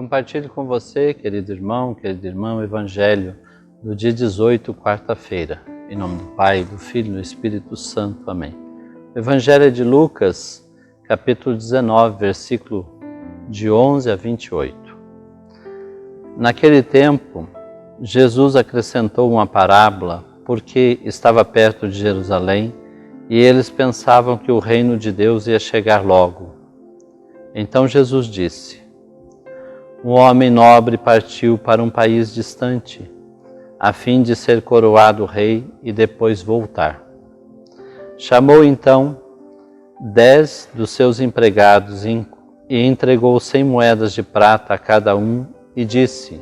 Compartilho com você, querido irmão, querida irmã, o Evangelho do dia 18, quarta-feira. Em nome do Pai, do Filho e do Espírito Santo. Amém. O Evangelho é de Lucas, capítulo 19, versículo de 11 a 28. Naquele tempo, Jesus acrescentou uma parábola porque estava perto de Jerusalém e eles pensavam que o reino de Deus ia chegar logo. Então Jesus disse: um homem nobre partiu para um país distante, a fim de ser coroado rei e depois voltar. Chamou então 10 dos seus empregados e entregou 100 moedas de prata a cada um e disse: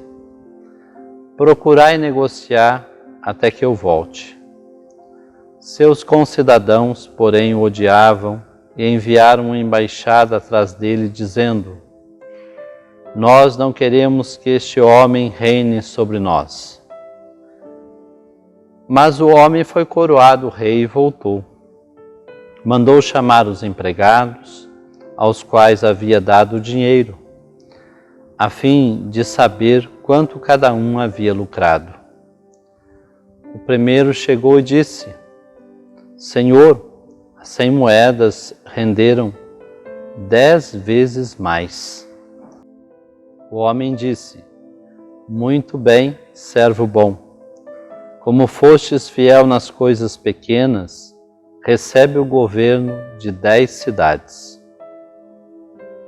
procurai negociar até que eu volte. Seus concidadãos, porém, o odiavam e enviaram uma embaixada atrás dele, dizendo: nós não queremos que este homem reine sobre nós. Mas o homem foi coroado rei e voltou. Mandou chamar os empregados, aos quais havia dado o dinheiro, a fim de saber quanto cada um havia lucrado. O primeiro chegou e disse: Senhor, 100 moedas renderam 10 vezes mais. O homem disse: muito bem, servo bom. Como fostes fiel nas coisas pequenas, recebe o governo de 10 cidades.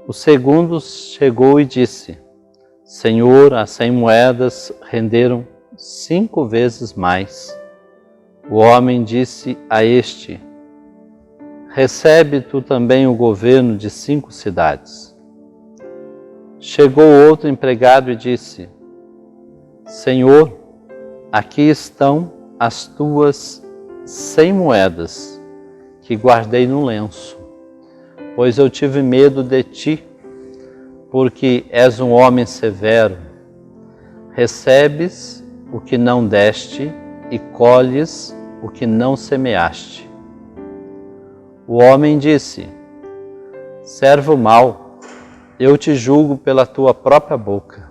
O segundo chegou e disse: Senhor, as 100 moedas renderam 5 vezes mais. O homem disse a este: recebe tu também o governo de 5 cidades. Chegou outro empregado e disse: Senhor, aqui estão as tuas 100 moedas, que guardei no lenço, pois eu tive medo de ti, porque és um homem severo. Recebes o que não deste e colhes o que não semeaste. O homem disse: servo mau, eu te julgo pela tua própria boca.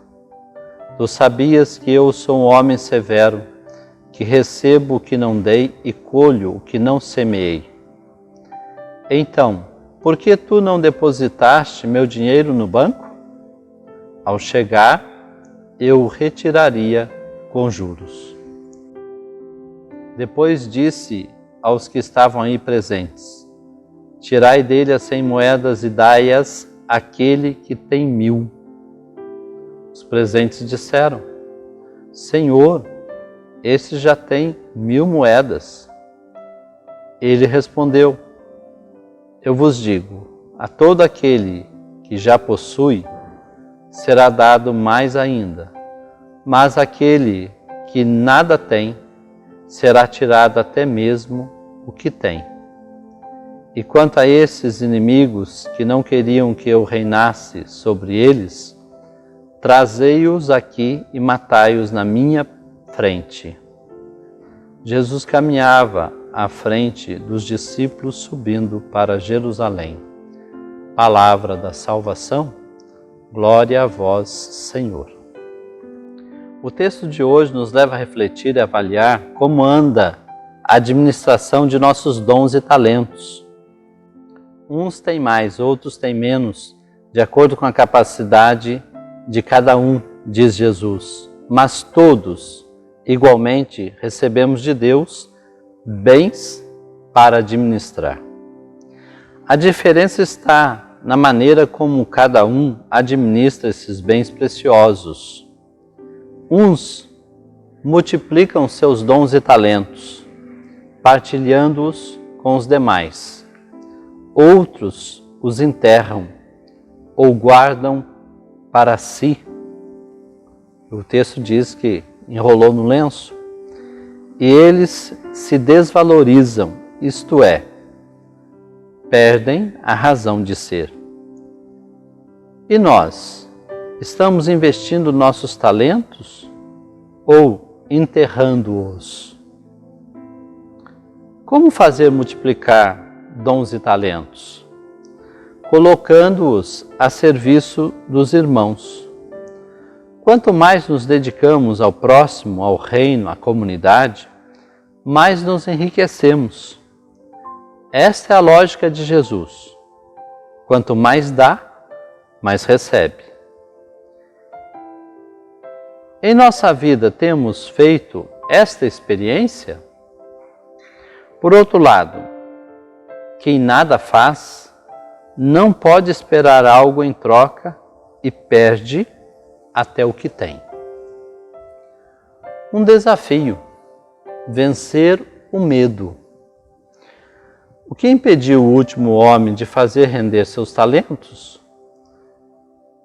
Tu sabias que eu sou um homem severo, que recebo o que não dei e colho o que não semeei. Então, por que tu não depositaste meu dinheiro no banco? Ao chegar, eu o retiraria com juros. Depois disse aos que estavam aí presentes: tirai dele as 100 moedas e dai-as àquele que tem 1000. Os presentes disseram: Senhor, esse já tem 1000 moedas. Ele respondeu: eu vos digo, a todo aquele que já possui, será dado mais ainda, mas aquele que nada tem, será tirado até mesmo o que tem. E quanto a esses inimigos que não queriam que eu reinasse sobre eles, trazei-os aqui e matai-os na minha frente. Jesus caminhava à frente dos discípulos subindo para Jerusalém. Palavra da salvação, glória a vós, Senhor. O texto de hoje nos leva a refletir e avaliar como anda a administração de nossos dons e talentos. Uns têm mais, outros têm menos, de acordo com a capacidade de cada um, diz Jesus. Mas todos, igualmente, recebemos de Deus bens para administrar. A diferença está na maneira como cada um administra esses bens preciosos. Uns multiplicam seus dons e talentos, partilhando-os com os demais. Outros os enterram ou guardam para si. O texto diz que enrolou no lenço. E eles se desvalorizam, isto é, perdem a razão de ser. E nós, estamos investindo nossos talentos ou enterrando-os? Como fazer multiplicar dons e talentos? Colocando-os a serviço dos irmãos, quanto mais nos dedicamos ao próximo, ao reino, à comunidade, mais nos enriquecemos. Esta é a lógica de Jesus. Quanto mais dá, mais recebe. Em nossa vida temos feito esta experiência? Por outro lado, quem nada faz não pode esperar algo em troca e perde até o que tem. Um desafio: vencer o medo. O que impediu o último homem de fazer render seus talentos,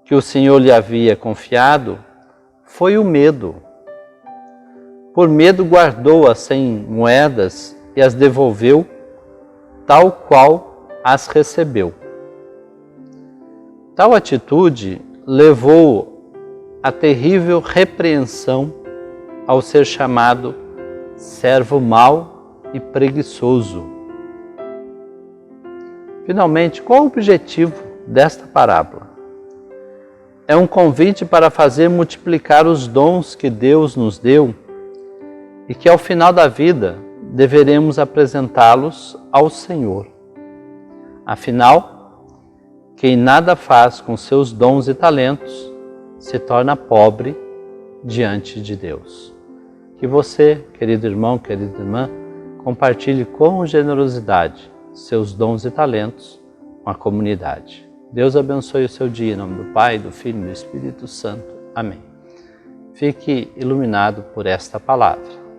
que o Senhor lhe havia confiado, foi o medo. Por medo guardou as 100 moedas e as devolveu tal qual as recebeu. Tal atitude levou à terrível repreensão ao ser chamado servo mau e preguiçoso. Finalmente, qual o objetivo desta parábola? É um convite para fazer multiplicar os dons que Deus nos deu e que ao final da vida deveremos apresentá-los ao Senhor. Afinal, quem nada faz com seus dons e talentos se torna pobre diante de Deus. Que você, querido irmão, querida irmã, compartilhe com generosidade seus dons e talentos com a comunidade. Deus abençoe o seu dia, em nome do Pai, do Filho e do Espírito Santo. Amém. Fique iluminado por esta palavra.